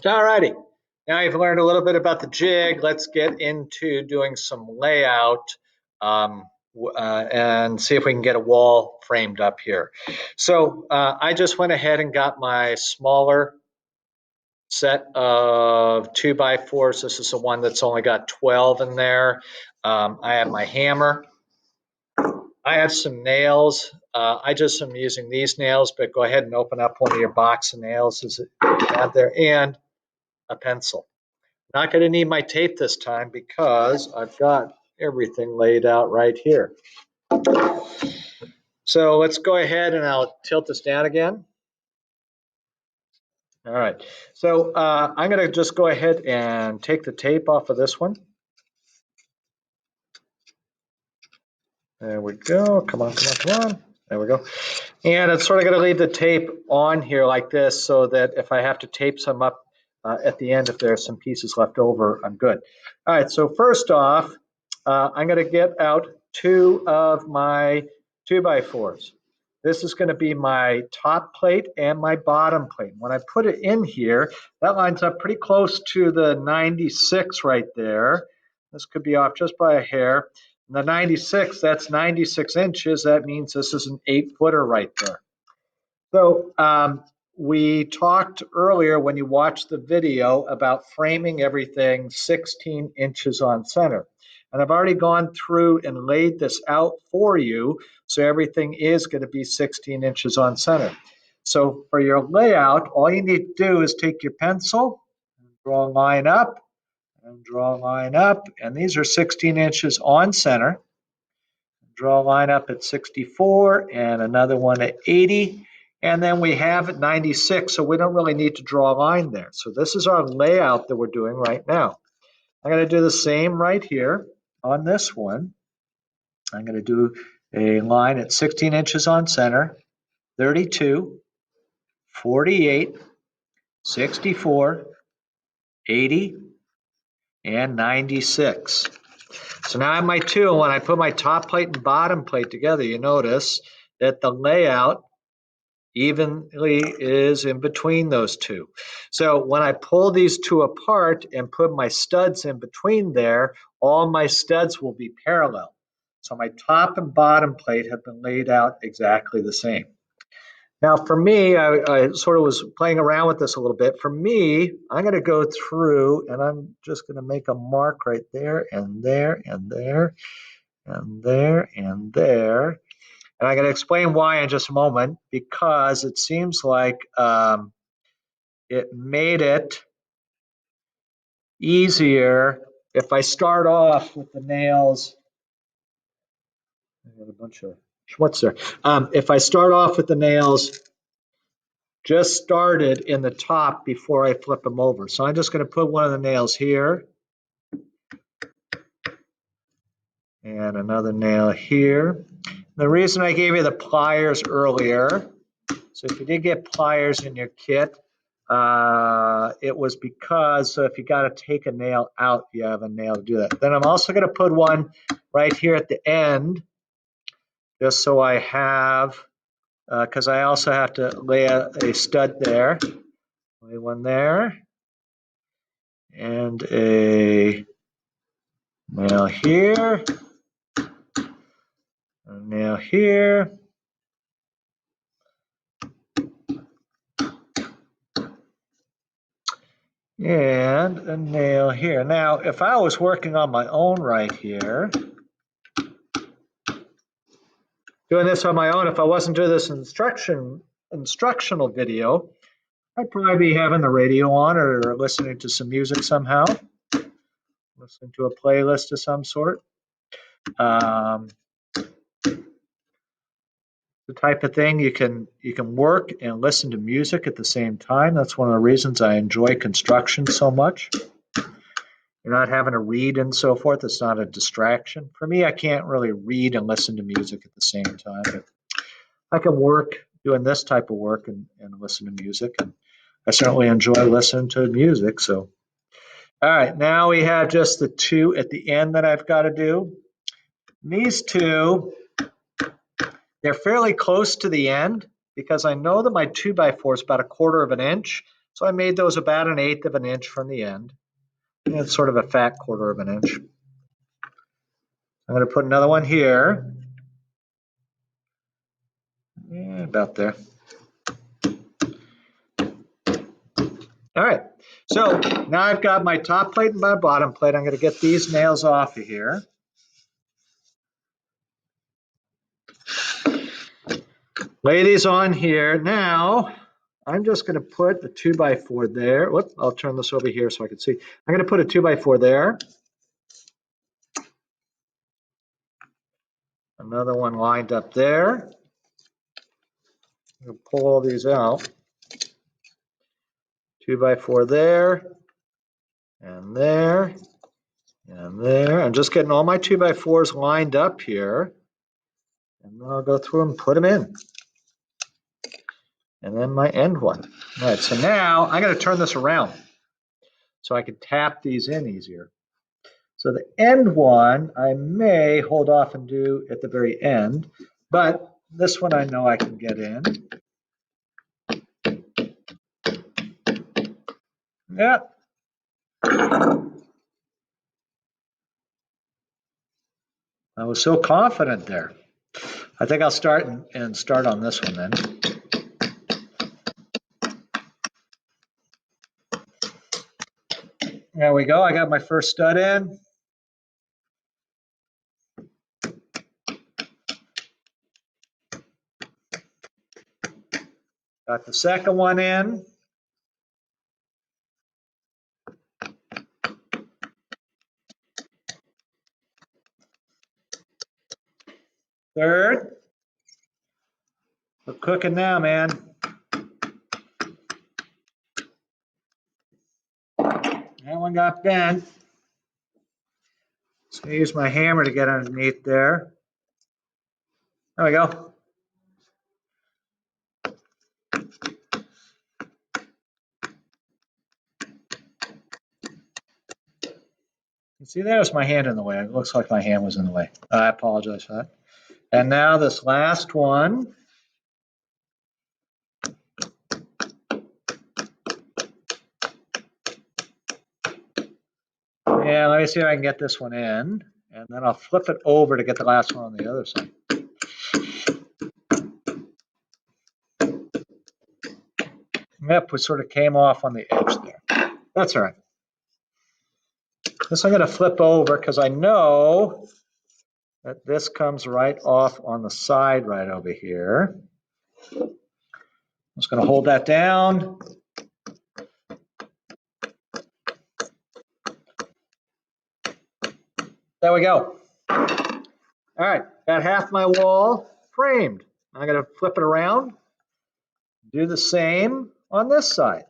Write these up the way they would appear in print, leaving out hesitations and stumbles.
All righty. Now you've learned a little bit about the jig. Let's get into doing some layout and see if we can get a wall framed up here. So I just went ahead and got my smaller set of 2x4s. This is the one that's only got 12 in there. I have my hammer. I have some nails. I just am using these nails, but go ahead and open up one of your box of nails as you have there, and a pencil. Not going to need my tape this time because I've got everything laid out right here. So let's go ahead and I'll tilt this down again. All right. So I'm going to just go ahead and take the tape off of this one. There we go. Come on, come on, come on. There we go. And it's sort of going to leave the tape on here like this so that if I have to tape some up at the end, if there are some pieces left over, I'm good. All right, so first off, I'm going to get out two of my 2x4s. This is going to be my top plate and my bottom plate. When I put it in here, that lines up pretty close to the 96 right there. This could be off just by a hair. And the 96, that's 96 inches. That means this is an 8-footer right there. So we talked earlier when you watched the video about framing everything 16 inches on center. And I've already gone through and laid this out for you. So everything is going to be 16 inches on center. So for your layout, all you need to do is take your pencil, and draw a line up, and draw a line up. And these are 16 inches on center. Draw a line up at 64 and another one at 80. And then we have at 96, so we don't really need to draw a line there. So this is our layout that we're doing right now. I'm going to do the same right here on this one. I'm going to do a line at 16 inches on center, 32, 48, 64, 80, and 96. So now I have my two, and when I put my top plate and bottom plate together, you notice that the layout evenly is in between those two. So when I pull these two apart and put my studs in between there, all my studs will be parallel. So my top and bottom plate have been laid out exactly the same. Now for me, I sort of was playing around with this a little bit. For me, I'm going to go through and I'm just going to make a mark right there and there and there and there and there. And I'm going to explain why in just a moment, because it seems like it made it easier if I start off with the nails. I got a bunch of schmutz there. If I start off with the nails just started in the top before I flip them over. So I'm just going to put one of the nails here and another nail here. The reason I gave you the pliers earlier, so if you did get pliers in your kit, it was because if you got to take a nail out, you have a nail to do that. Then I'm also going to put one right here at the end, just so I have, because I also have to lay a stud there. Lay one there, and a nail here, a nail here. And a nail here. Now, if I was working on my own right here, doing this on my own, if I wasn't doing this instructional video, I'd probably be having the radio on or listening to some music somehow, listening to a playlist of some sort. The type of thing you can work and listen to music at the same time. That's one of the reasons I enjoy construction so much. You're not having to read and so forth. It's not a distraction. For me, I can't really read and listen to music at the same time. But I can work doing this type of work and listen to music. And I certainly enjoy listening to music. So, all right, now we have just the two at the end that I've got to do. And these two, they're fairly close to the end because I know that my 2x4 is about 1/4 of an inch. So I made those about 1/8 of an inch from the end. And it's sort of a fat 1/4 of an inch. I'm going to put another one here. Yeah, about there. All right, so now I've got my top plate and my bottom plate. I'm going to get these nails off of here. Lay these on here. Now, I'm just going to put the 2x4 there. Whoop, I'll turn this over here so I can see. I'm going to put a 2x4 there. Another one lined up there. I'm going to pull all these out. 2x4 there, and there, and there. I'm just getting all my 2x4s lined up here. And then I'll go through and put them in. And then my end one. All right, so now I'm going to turn this around so I can tap these in easier. So the end one, I may hold off and do at the very end, but this one I know I can get in. Yeah. I was so confident there. I think I'll start on this one then. There we go. I got my first stud in. Got the second one in. Third. We're cooking now, man. That one got bent. So I use my hammer to get underneath there. There we go. You see, there's my hand in the way. It looks like my hand was in the way. I apologize for that. And now this last one. Yeah, let me see if I can get this one in. And then I'll flip it over to get the last one on the other side. Yep, we sort of came off on the edge there. That's all right. This I'm going to flip over because I know that this comes right off on the side right over here. I'm just going to hold that down. There we go. All right, got half my wall framed. I'm going to flip it around. Do the same on this side.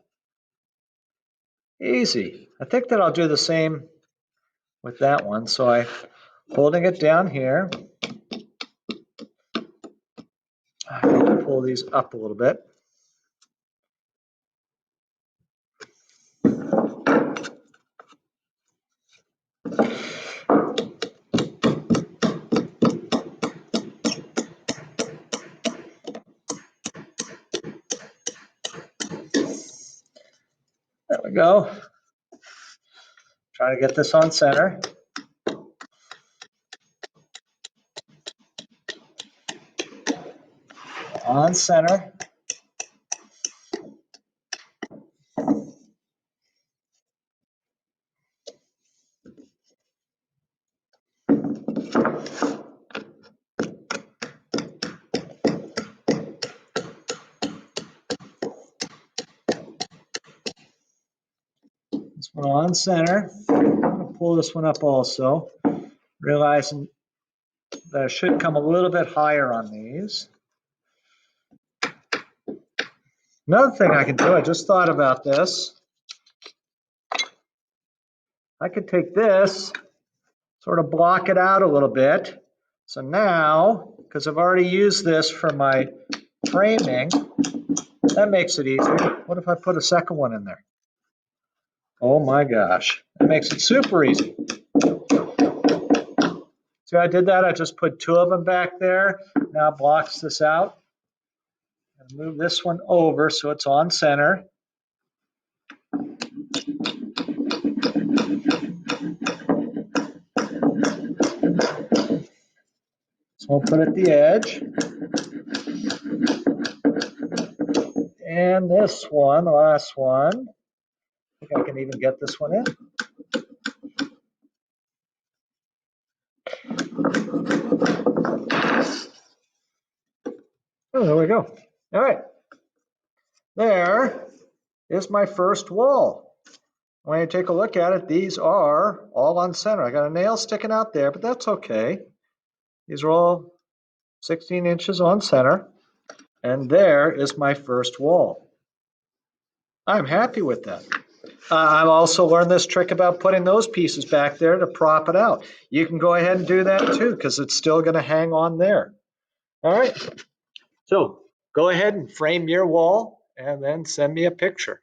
Easy. I think that I'll do the same with that one. So I'm holding it down here. I can pull these up a little bit. There we go. Try to get this on center. On center. This one on center. I'm going to pull this one up also, realizing that I should come a little bit higher on these. Another thing I can do, I just thought about this. I could take this, sort of block it out a little bit. So now, because I've already used this for my framing, that makes it easier. What if I put a second one in there? Oh my gosh, that makes it super easy. See, I did that. I just put 2 of them back there. Now it blocks this out. And move this one over so it's on center. We'll put at the edge. And this one, the last one, I think I can even get this one in. Oh, there we go. All right. There is my first wall. When you take a look at it, these are all on center. I got a nail sticking out there, but that's okay. These are all 16 inches on center. And there is my first wall. I'm happy with that. I've also learned this trick about putting those pieces back there to prop it out. You can go ahead and do that too, because it's still going to hang on there. All right. So go ahead and frame your wall and then send me a picture.